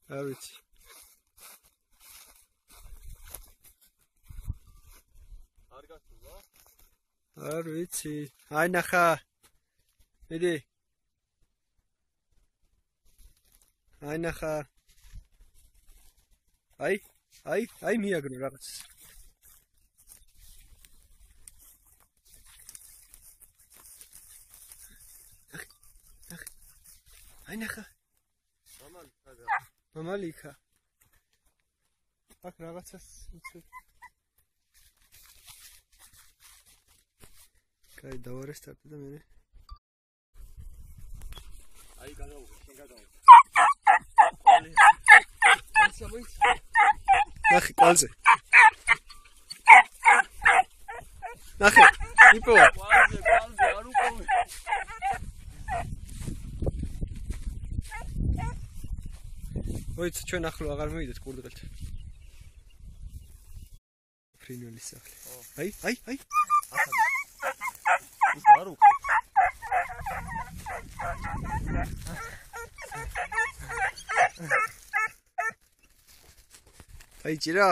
არ ვიცი. არ გასულა? არ ვიცი. აი ნახა. მიდი. აი ნახა. აი მიაგნო რაღაც. აი ნახა. მამალი იქა. აქ რაღაცას უცებ. კაი დავარესტარტე და მე. აი გადავუყო, შენ გადავუყო. ნახე კვალზე. ნახე, იპოვა. კვალზე არ უყოვე. მოიცა ჩვენ ახლო აღარ მივიდეთ კურდღელთ. ფრინოლის სახლი. აი. ის არ უყოვე. აი ჭირა.